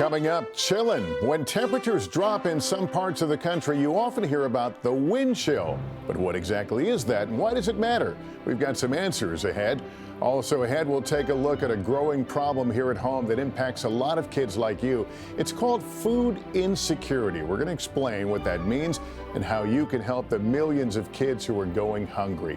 Coming up, chillin'. When temperatures drop in some parts of the country, you often hear about the wind chill. But what exactly is that and why does it matter? We've got some answers ahead. Also ahead, we'll take a look at a growing problem here at home that impacts a lot of kids like you. It's called food insecurity. We're going to explain what that means and how you can help the millions of kids who are going hungry.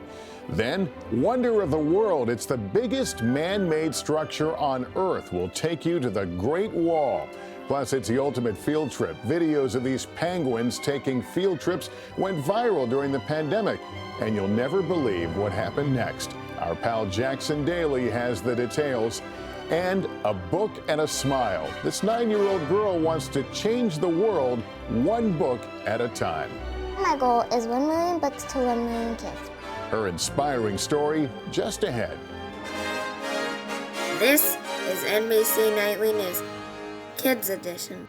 Then, wonder of the world. It's the biggest man-made structure on Earth. We'll take you to the Great Wall. Plus, it's the ultimate field trip. Videos of these penguins taking field trips went viral during the pandemic. And you'll never believe what happened next. Our pal Jackson Daly has the details. And a book and a smile. This 9-year-old girl wants to change the world one book at a time. My goal is 1 million books to 1 million kids. Her inspiring story just ahead. This is NBC Nightly News, Kids Edition.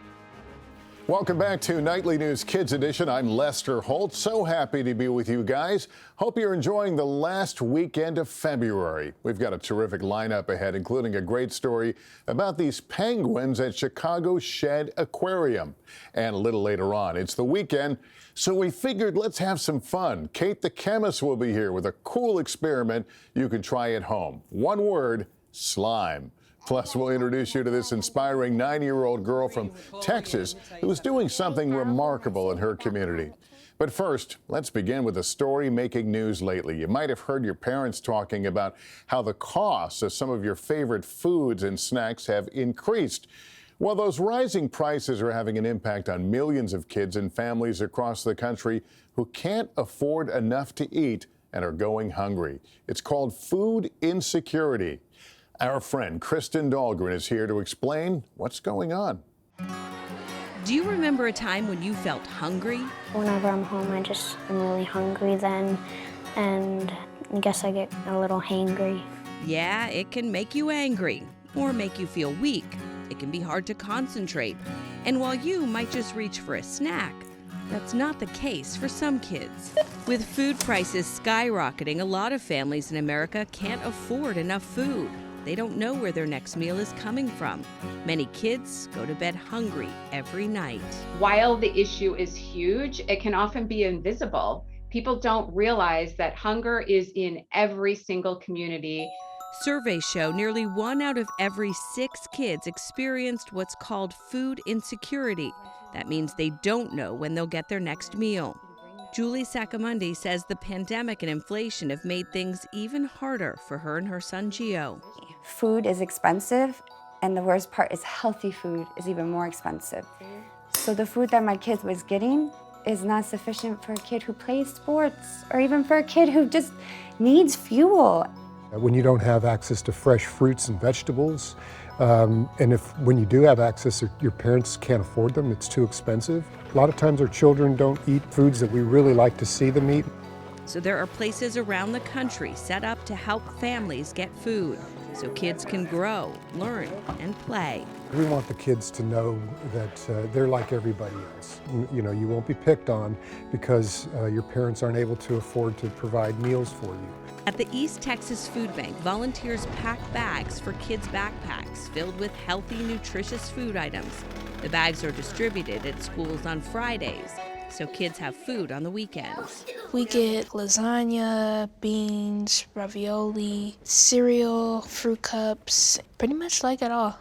Welcome back to Nightly News Kids Edition. I'm Lester Holt. So happy to be with you guys. Hope you're enjoying the last weekend of February. We've got a terrific lineup ahead, including a great story about these penguins at Chicago's Shed Aquarium. And a little later on, it's the weekend, so we figured let's have some fun. Kate the chemist will be here with a cool experiment you can try at home. One word, slime. Plus, we'll introduce you to this inspiring 9-year-old girl from Texas who is doing something remarkable in her community. But first, let's begin with a story making news lately. You might have heard your parents talking about how the costs of some of your favorite foods and snacks have increased. Well, those rising prices are having an impact on millions of kids and families across the country who can't afford enough to eat and are going hungry. It's called food insecurity. Our friend Kristen Dahlgren is here to explain what's going on. Do you remember a time when you felt hungry? Whenever I'm home, I'm really hungry then, and I guess I get a little hangry. Yeah, it can make you angry or make you feel weak. It can be hard to concentrate. And while you might just reach for a snack, that's not the case for some kids. With food prices skyrocketing, a lot of families in America can't afford enough food. They don't know where their next meal is coming from. Many kids go to bed hungry every night. While the issue is huge, it can often be invisible. People don't realize that hunger is in every single community. Surveys show nearly 1 out of every 6 kids experienced what's called food insecurity. That means they don't know when they'll get their next meal. Julie Saccamundi says the pandemic and inflation have made things even harder for her and her son Gio. Food is expensive, and the worst part is healthy food is even more expensive. So the food that my kid was getting is not sufficient for a kid who plays sports or even for a kid who just needs fuel. When you don't have access to fresh fruits and vegetables, and when you do have access, your parents can't afford them, it's too expensive. A lot of times our children don't eat foods that we really like to see them eat. So there are places around the country set up to help families get food so kids can grow, learn, and play. We want the kids to know that they're like everybody else. You know, you won't be picked on because your parents aren't able to afford to provide meals for you. At the East Texas Food Bank, volunteers pack bags for kids' backpacks filled with healthy, nutritious food items. The bags are distributed at schools on Fridays, so kids have food on the weekends. We get lasagna, beans, ravioli, cereal, fruit cups, pretty much like it all.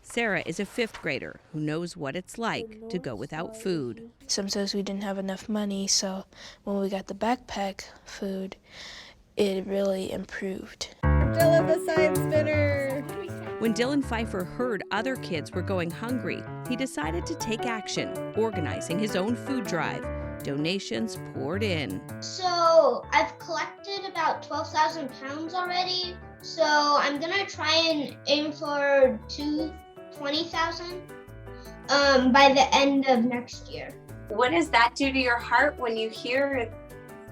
Sarah is a 5th grader who knows what it's like to go without food. Sometimes we didn't have enough money, so when we got the backpack food, it really improved. Dylan the Science Spinner! When Dylan Pfeiffer heard other kids were going hungry, he decided to take action, organizing his own food drive. Donations poured in. So I've collected about 12,000 pounds already. So I'm gonna try and aim for 20,000 by the end of next year. What does that do to your heart when you hear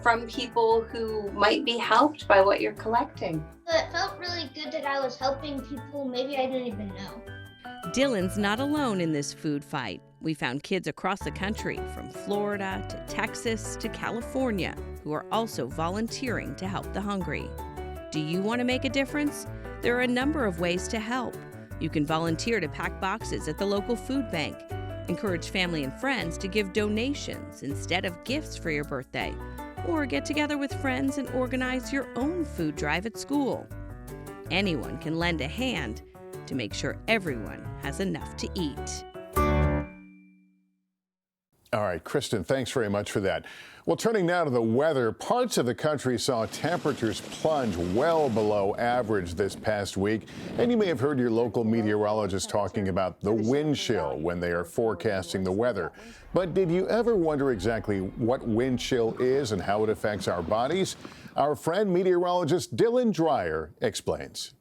from people who might be helped by what you're collecting? It felt really good that I was helping people maybe I didn't even know. Dylan's not alone in this food fight. We found kids across the country, from Florida to Texas to California, who are also volunteering to help the hungry. Do you want to make a difference? There are a number of ways to help. You can volunteer to pack boxes at the local food bank. Encourage family and friends to give donations instead of gifts for your birthday. Or get together with friends and organize your own food drive at school. Anyone can lend a hand to make sure everyone has enough to eat. All right, Kristen, thanks very much for that. Well, turning now to the weather, parts of the country saw temperatures plunge well below average this past week. And you may have heard your local meteorologist talking about the wind chill when they are forecasting the weather. But did you ever wonder exactly what wind chill is and how it affects our bodies? Our friend meteorologist Dylan Dreyer explains.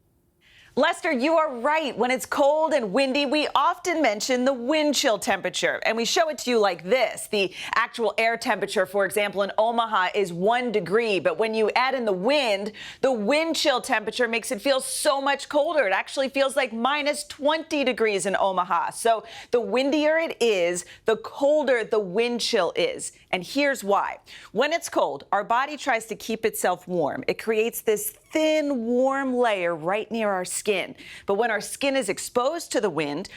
Lester, you are right. When it's cold and windy, we often mention the wind chill temperature, and we show it to you like this. The actual air temperature, for example, in Omaha is 1 degree, but when you add in the wind chill temperature makes it feel so much colder. It actually feels like minus 20 degrees in Omaha. So the windier it is, the colder the wind chill is. And here's why. When it's cold, our body tries to keep itself warm. It creates this thin, warm layer right near our skin. But when our skin is exposed to the wind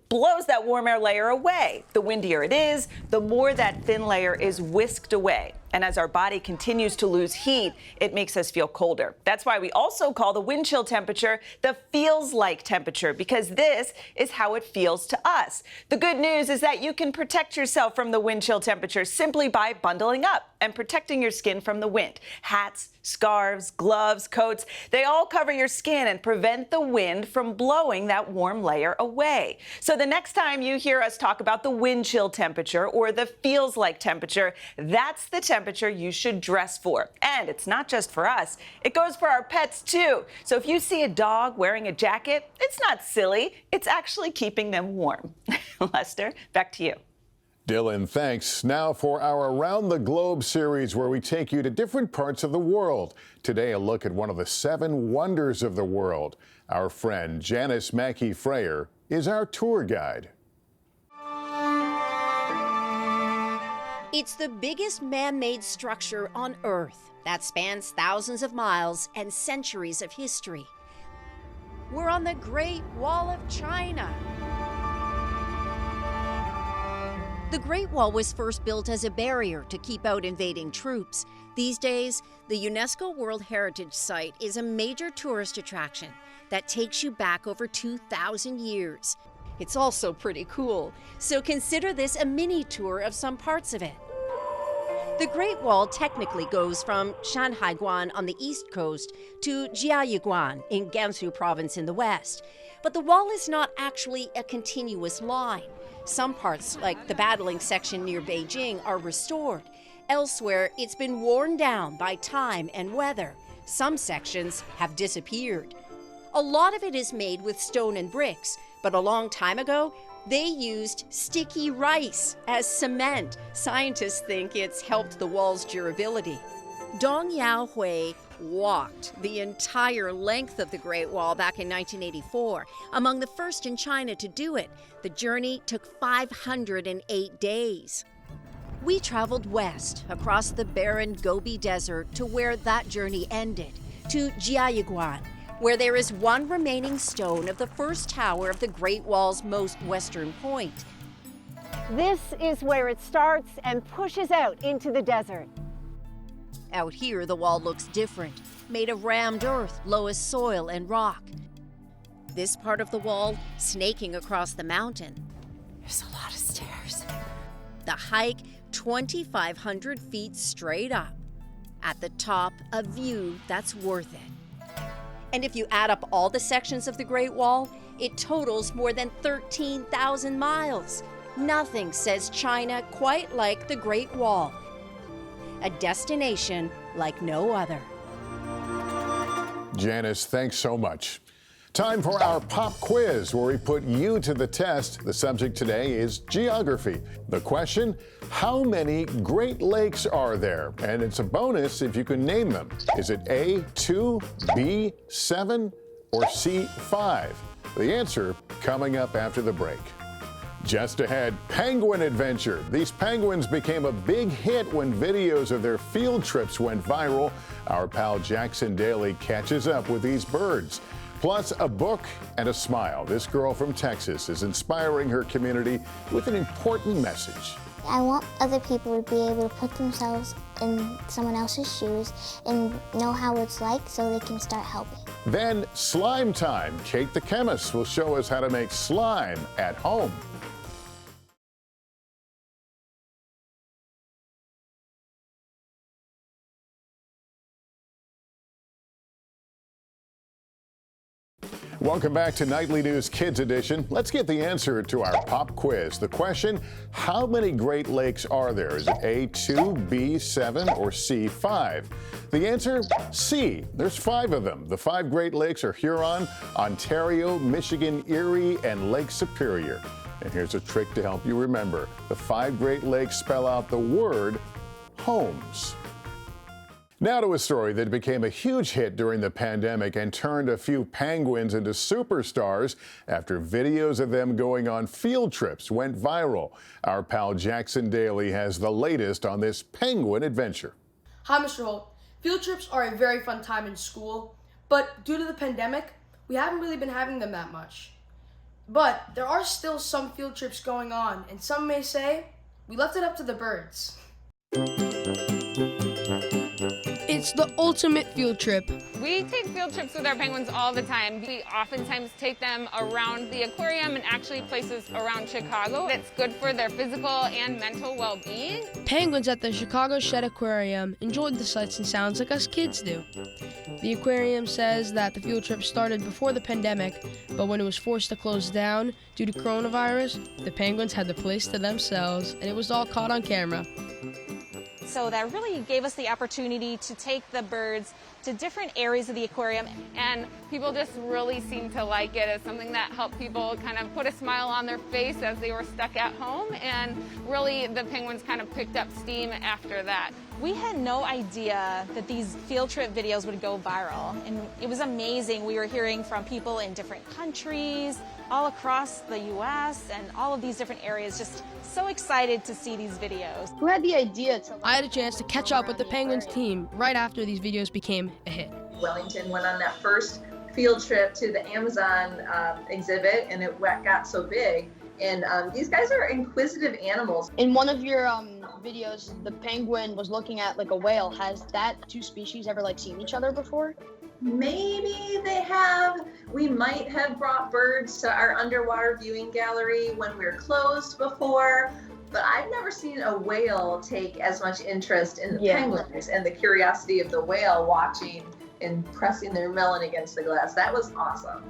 blows that warm air layer away. The windier it is, the more that thin layer is whisked away. And as our body continues to lose heat, it makes us feel colder. That's why we also call the wind chill temperature the feels like temperature, because this is how it feels to us. The good news is that you can protect yourself from the wind chill temperature simply by bundling up and protecting your skin from the wind. Hats, scarves, gloves, coats, they all cover your skin and prevent the wind from blowing that warm layer away. So the next time you hear us talk about the wind chill temperature or the feels like temperature, that's the temperature you should dress for. And it's not just for us, it goes for our pets too. So if you see a dog wearing a jacket, it's not silly, it's actually keeping them warm. Lester, back to you. Dylan, thanks. Now for our Around the Globe series, where we take you to different parts of the world. Today, a look at one of the 7 wonders of the world. Our friend Janice Mackey-Freyer is our tour guide. It's the biggest man-made structure on Earth that spans thousands of miles and centuries of history. We're on the Great Wall of China. The Great Wall was first built as a barrier to keep out invading troops. These days, the UNESCO World Heritage Site is a major tourist attraction that takes you back over 2,000 years. It's also pretty cool, so consider this a mini tour of some parts of it. The Great Wall technically goes from Shanhaiguan on the east coast to Jiayiguan in Gansu province in the west. But the wall is not actually a continuous line. Some parts, like the battling section near Beijing, are restored. Elsewhere, it's been worn down by time and weather. Some sections have disappeared. A lot of it is made with stone and bricks, but a long time ago, they used sticky rice as cement. Scientists think it's helped the wall's durability. Dong Yaohui walked the entire length of the Great Wall back in 1984, among the first in China to do it. The journey took 508 days. We traveled west across the barren Gobi Desert to where that journey ended, to Jiayiguan, where there is one remaining stone of the first tower of the Great Wall's most western point. This is where it starts and pushes out into the desert. Out here, the wall looks different, made of rammed earth, loess soil, and rock. This part of the wall snaking across the mountain. There's a lot of stairs. The hike, 2,500 feet straight up. At the top, a view that's worth it. And if you add up all the sections of the Great Wall, it totals more than 13,000 miles. Nothing says China quite like the Great Wall. A destination like no other. Janice, thanks so much. Time for our pop quiz, where we put you to the test. The subject today is geography. The question, how many Great Lakes are there? And it's a bonus if you can name them. Is it A, 2, B, 7, or C, 5? The answer coming up after the break. Just ahead, penguin adventure. These penguins became a big hit when videos of their field trips went viral. Our pal Jackson Daly catches up with these birds. Plus, a book and a smile. This girl from Texas is inspiring her community with an important message. I want other people to be able to put themselves in someone else's shoes and know how it's like so they can start helping. Then, slime time. Kate the chemist will show us how to make slime at home. Welcome back to Nightly News Kids Edition. Let's get the answer to our pop quiz. The question, how many Great Lakes are there? Is it A, 2, B, 7, or C, 5? The answer, C. There's 5 of them. The 5 Great Lakes are Huron, Ontario, Michigan, Erie, and Lake Superior. And here's a trick to help you remember. The 5 Great Lakes spell out the word homes. Now to a story that became a huge hit during the pandemic and turned a few penguins into superstars after videos of them going on field trips went viral. Our pal Jackson Daly has the latest on this penguin adventure. Hi, Mr. Holt. Field trips are a very fun time in school, but due to the pandemic, we haven't really been having them that much. But there are still some field trips going on, and some may say, we left it up to the birds. It's the ultimate field trip. We take field trips with our penguins all the time. We oftentimes take them around the aquarium and actually places around Chicago. It's good for their physical and mental well-being. Penguins at the Chicago Shed Aquarium enjoyed the sights and sounds like us kids do. The aquarium says that the field trip started before the pandemic, but when it was forced to close down due to coronavirus, the penguins had the place to themselves, and it was all caught on camera. So that really gave us the opportunity to take the birds to different areas of the aquarium. And people just really seem to like it. It's something that helped people kind of put a smile on their face as they were stuck at home. And really the penguins kind of picked up steam after that. We had no idea that these field trip videos would go viral. And it was amazing. We were hearing from people in different countries, all across the U.S. and all of these different areas. Just so excited to see these videos. Who had the idea to... I had a chance to catch up with the Penguins team right after these videos became a hit. Wellington went on that first field trip to the Amazon exhibit, and it got so big. And these guys are inquisitive animals. In one of your videos, the penguin was looking at like a whale. Has that two species ever like seen each other before? Maybe they have. We might have brought birds to our underwater viewing gallery when we were closed before, but I've never seen a whale take as much interest in the penguins and the curiosity of the whale watching and pressing their melon against the glass. That was awesome.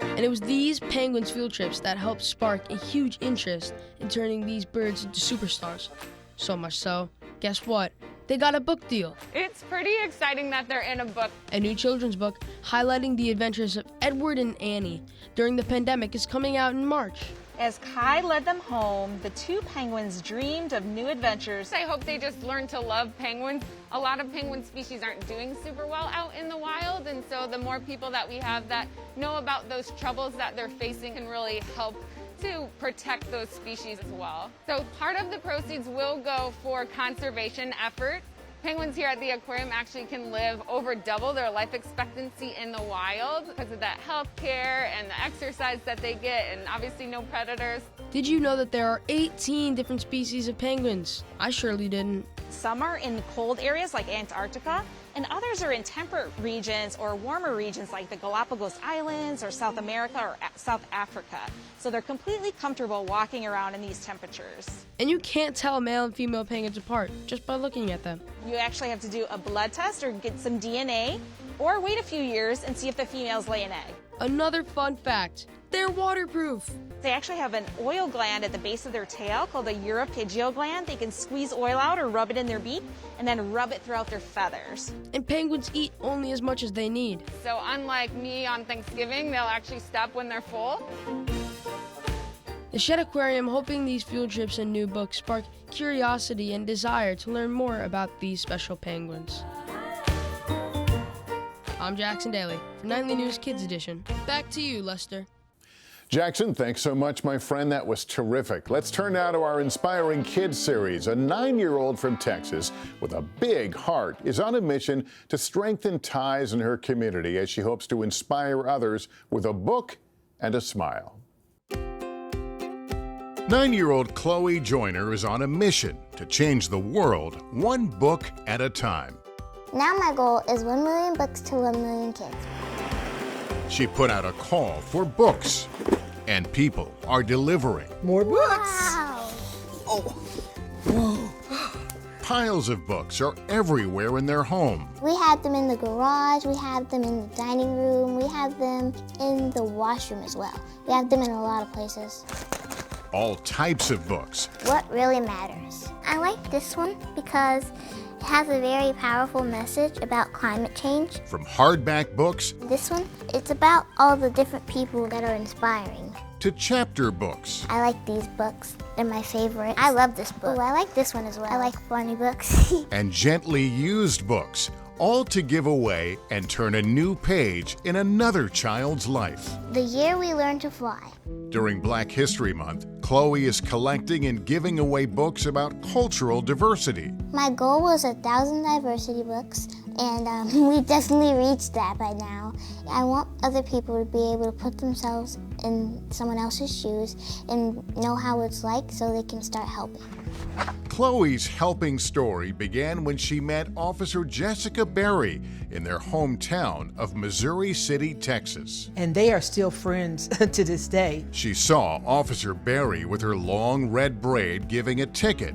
And it was these penguins field trips that helped spark a huge interest in turning these birds into superstars. So much so, guess what? They got a book deal. It's pretty exciting that they're in a book. A new children's book highlighting the adventures of Edward and Annie during the pandemic is coming out in March. As Kai led them home, the two penguins dreamed of new adventures. I hope they just learn to love penguins. A lot of penguin species aren't doing super well out in the wild, and so the more people that we have that know about those troubles that they're facing can really help to protect those species as well. So part of the proceeds will go for conservation efforts. Penguins here at the aquarium actually can live over double their life expectancy in the wild because of that health care and the exercise that they get, and obviously no predators. Did you know that there are 18 different species of penguins? I surely didn't. Some are in cold areas like Antarctica, and others are in temperate regions or warmer regions like the Galapagos Islands or South America or South Africa. So they're completely comfortable walking around in these temperatures. And you can't tell male and female penguins apart just by looking at them. You actually have to do a blood test or get some DNA, or wait a few years and see if the females lay an egg. Another fun fact, they're waterproof. They actually have an oil gland at the base of their tail called the uropygial gland. They can squeeze oil out or rub it in their beak and then rub it throughout their feathers. And penguins eat only as much as they need. So unlike me on Thanksgiving, they'll actually stop when they're full. The Shed Aquarium hoping these field trips and new books spark curiosity and desire to learn more about these special penguins. I'm Jackson Daly for Nightly News Kids Edition. Back to you, Lester. Jackson, thanks so much, my friend. That was terrific. Let's turn now to our Inspiring Kids series. A 9-year-old from Texas with a big heart is on a mission to strengthen ties in her community as she hopes to inspire others with a book and a smile. 9-year-old Chloe Joyner is on a mission to change the world one book at a time. Now my goal is 1 million books to 1 million kids. She put out a call for books, and people are delivering. More books. Wow. Piles of books are everywhere in their home. We have them in the garage, we have them in the dining room, we have them in the washroom as well. We have them in a lot of places. All types of books. What really matters? I like this one because it has a very powerful message about climate change. From hardback books This one, it's about all the different people that are inspiring. to chapter books. I like these books. They're my favorite. I love this book. Oh, I like this one as well. I like funny books. And gently used books, all to give away and turn a new page in another child's life. The year we learned to fly. During Black History Month, Chloe is collecting and giving away books about cultural diversity. My goal was 1,000 diversity books, and we definitely reached that by now. I want other people to be able to put themselves in someone else's shoes and know how it's like so they can start helping. Chloe's helping story began when she met Officer Jessica Berry in their hometown of Missouri City, Texas. And they are still friends to this day. She saw Officer Berry with her long red braid giving a ticket.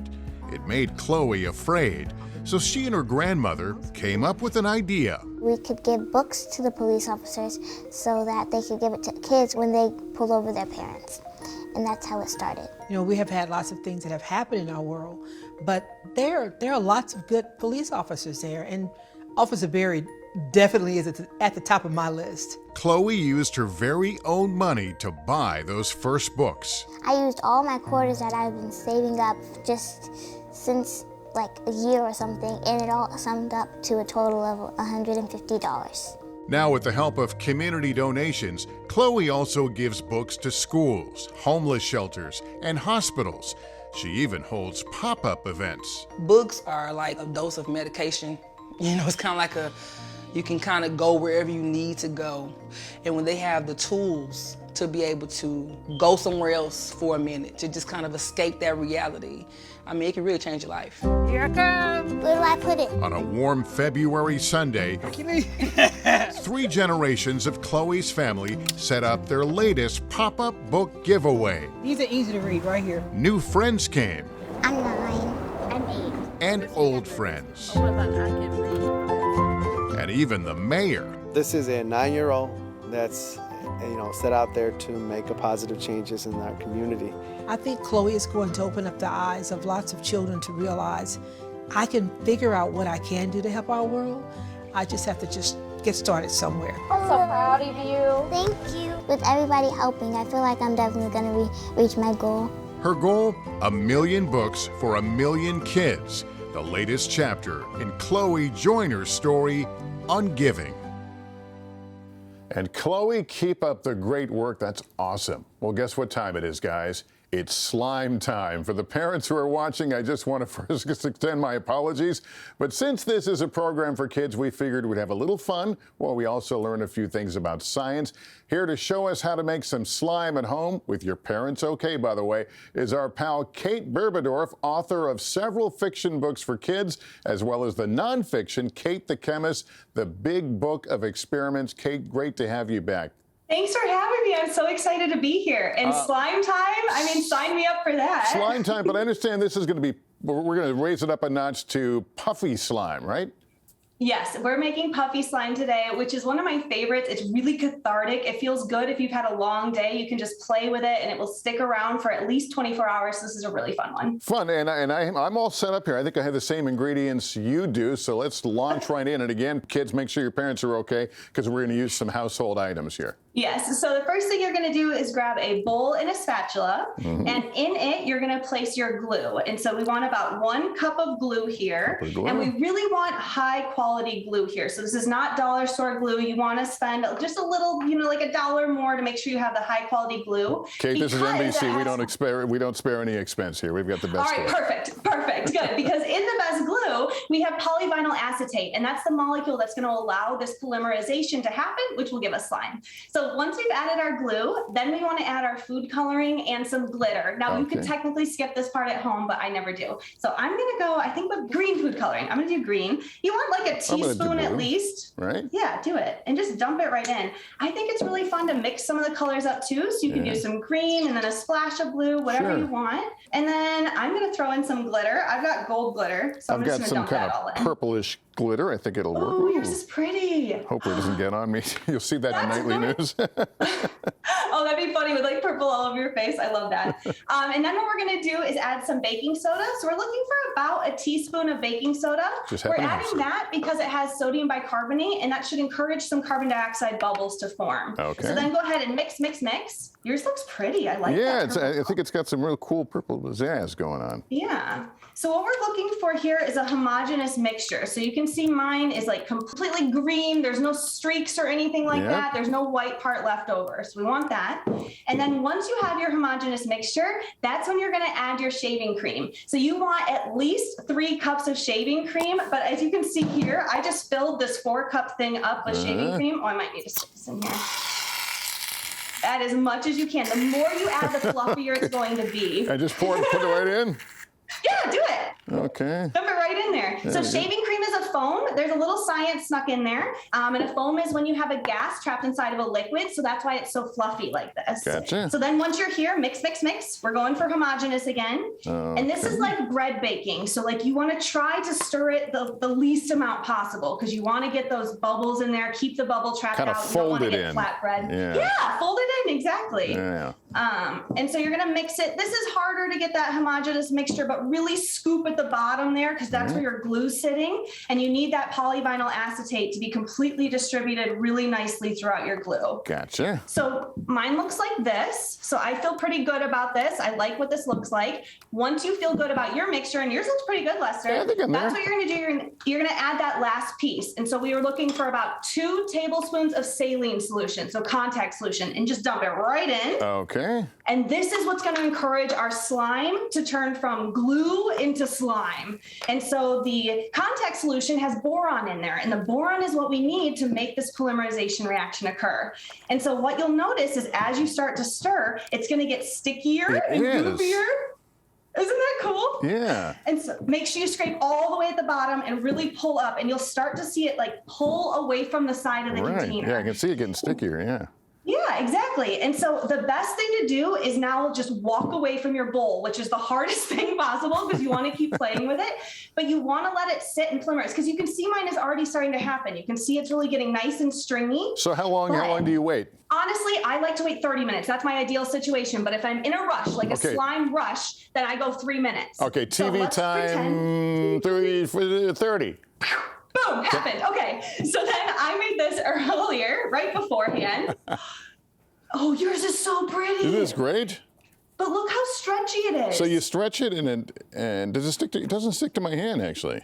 It made Chloe afraid, so she and her grandmother came up with an idea. We could give books to the police officers so that they could give it to kids when they pull over their parents. And that's how it started. You know, we have had lots of things that have happened in our world, but there are lots of good police officers there, and Officer Berry definitely is at the top of my list. Chloe used her very own money to buy those first books. I used all my quarters that I've been saving up just since like a year or something, and it all summed up to a total of $150. Now, with the help of community donations, Chloe also gives books to schools, homeless shelters, and hospitals. She even holds pop-up events. Books are like a dose of medication. You know, it's kind of like you can kind of go wherever you need to go. And when they have the tools to be able to go somewhere else for a minute, to just kind of escape that reality, I mean, it can really change your life. Here I come. Where do I put it? On a warm February Sunday, 3 generations of Chloe's family set up their latest pop-up book giveaway. These are easy to read right here. New friends came. I'm 9. I'm 8. And old friends. And even the mayor. This is a 9-year-old that's set out there to make a positive changes in our community. I think Chloe is going to open up the eyes of lots of children to realize I can figure out what I can do to help our world. I just have to just get started somewhere. I'm so proud of you. Thank you. With everybody helping, I feel like I'm definitely going to reach my goal. Her goal, 1 million books for 1 million kids. The latest chapter in Chloe Joyner's story on giving. And Chloe, keep up the great work. That's awesome. Well, guess what time it is, guys? It's slime time. For the parents who are watching, I just want to first extend my apologies. But since this is a program for kids, we figured we'd have a little fun while we also learn a few things about science. Here to show us how to make some slime at home, with your parents okay, by the way, is our pal Kate Berberdorf, author of several fiction books for kids, as well as the nonfiction Kate the Chemist, the Big Book of Experiments. Kate, great to have you back. Thanks for having me. I'm so excited to be here. And slime time, I mean, sign me up for that. Slime time, but I understand this is going to be, we're going to raise it up a notch to puffy slime, right? Yes, we're making puffy slime today, which is one of my favorites. It's really cathartic. It feels good if you've had a long day. You can just play with it and it will stick around for at least 24 hours. This is a really fun one. Fun, and I'm all set up here. I think I have the same ingredients you do, so let's launch right in. And again, kids, make sure your parents are okay, because we're going to use some household items here. Yes, so the first thing you're going to do is grab a bowl and a spatula, and in it you're going to place your glue. And so we want about 1 cup of glue here, and we really want high quality glue here. So this is not dollar store glue. You want to spend just a little, like $1 more to make sure you have the high quality glue. Kate, this is NBC. We don't spare any expense here. We've got the best. All right, perfect, good. Because in the best glue, we have polyvinyl acetate, and that's the molecule that's going to allow this polymerization to happen, which will give us slime. So once we've added our glue, then we want to add our food coloring and some glitter. Now, you could technically skip this part at home, but I never do. So I'm going to go, I think, with green food coloring. I'm going to do green. You want like a teaspoon at least. Right? Yeah, do it. And just dump it right in. I think it's really fun to mix some of the colors up too. So you can do some green and then a splash of blue, whatever you want. And then I'm going to throw in some glitter. I've got gold glitter. So I'm just going to dump that all in. I've got some kind of purplish glitter. I think it'll work. Oh, yours is pretty. Hopefully it doesn't get on me. You'll see that in Nightly News. Oh, that'd be funny with like purple all over your face. I love that. And then what we're going to do is add some baking soda. So we're looking for about a teaspoon of baking soda. We're adding that because it has sodium bicarbonate, and that should encourage some carbon dioxide bubbles to form. Okay. So then go ahead and mix, mix, mix. Yours looks pretty. I like that. Yeah, I think it's got some real cool purple pizzazz going on. Yeah. So what we're looking for here is a homogeneous mixture. So you can see mine is like completely green. There's no streaks or anything like that. There's no white part left over. So we want that. And then once you have your homogeneous mixture, that's when you're going to add your shaving cream. So you want at least 3 cups of shaving cream. But as you can see here, I just filled this 4-cup thing up with shaving cream. Oh, I might need to stick this in here. Add as much as you can. The more you add, the fluffier it's going to be. I just put it right in? Yeah, do it. Okay. Dump it right in there. So shaving cream is a foam. There's a little science snuck in there. And a foam is when you have a gas trapped inside of a liquid. So that's why it's so fluffy like this. Gotcha. So then once you're here, mix, mix, mix. We're going for homogeneous again. And this is like bread baking. So like you want to try to stir it the least amount possible because you want to get those bubbles in there, keep the bubble trapped out. Kind of fold it in. Flat bread. Yeah, fold it in, exactly. Yeah. And so you're going to mix it. This is harder to get that homogeneous mixture, but really scoop at the bottom there because that's where your glue's sitting. And you need that polyvinyl acetate to be completely distributed really nicely throughout your glue. Gotcha. So mine looks like this. So I feel pretty good about this. I like what this looks like. Once you feel good about your mixture, and yours looks pretty good, Lester, I think I'm that's there. what you're going to do. You're going to add that last piece. And so we were looking for about 2 tablespoons of saline solution, so contact solution, and just dump it right in. Okay. And this is what's going to encourage our slime to turn from glue into slime. And so the contact solution has boron in there, and the boron is what we need to make this polymerization reaction occur. And so what you'll notice is as you start to stir, it's going to get stickier and goofier. Isn't that cool? Yeah. And so make sure you scrape all the way at the bottom and really pull up, and you'll start to see it like pull away from the side of the container. Yeah, I can see it getting stickier, yeah. Yeah, exactly. And so the best thing to do is now just walk away from your bowl, which is the hardest thing possible because you want to keep playing with it, but you want to let it sit and polymerize because you can see mine is already starting to happen. You can see it's really getting nice and stringy. So how long do you wait? Honestly, I like to wait 30 minutes. That's my ideal situation. But if I'm in a rush, like a slime rush, then I go 3 minutes. Okay, TV time 30. Boom, happened. Okay, so then I made this earlier, right beforehand. Oh, yours is so pretty. Isn't this great? But look how stretchy it is. So you stretch it and does it stick to, it doesn't stick to my hand actually.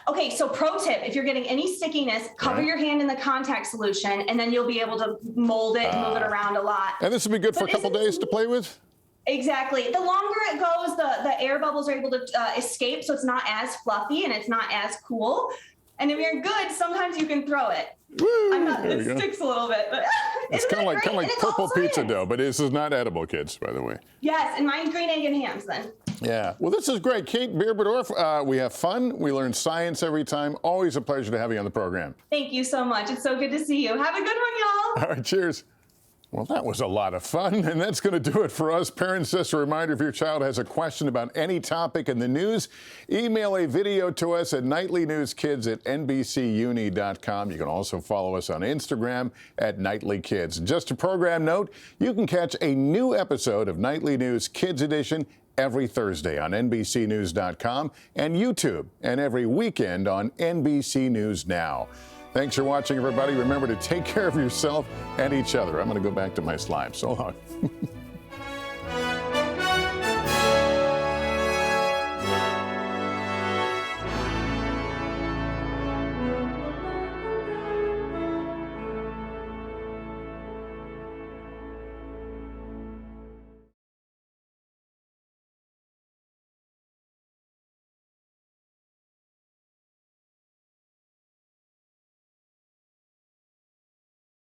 Okay, so pro tip, if you're getting any stickiness, cover your hand in the contact solution and then you'll be able to mold it and move it around a lot. And this would be good for a couple days to play with? Exactly. The longer it goes, the air bubbles are able to escape, so it's not as fluffy and it's not as cool. And if you're good, sometimes you can throw it. Woo, I'm not, it sticks a little bit, but it's kind of like purple pizza dough, but this is not edible, kids, by the way. Yes, and mine's green egg and hams then. Yeah. Well, this is great. Kate Beerberdorf, we have fun. We learn science every time. Always a pleasure to have you on the program. Thank you so much. It's so good to see you. Have a good one, y'all. All right, cheers. Well, that was a lot of fun, and that's going to do it for us. Parents, just a reminder, if your child has a question about any topic in the news, email a video to us at nightlynewskids@nbcuni.com. You can also follow us on Instagram at nightlykids. Just a program note, you can catch a new episode of Nightly News Kids Edition every Thursday on NBCnews.com and YouTube, and every weekend on NBC News Now. Thanks for watching, everybody. Remember to take care of yourself and each other. I'm going to go back to my slime. So long.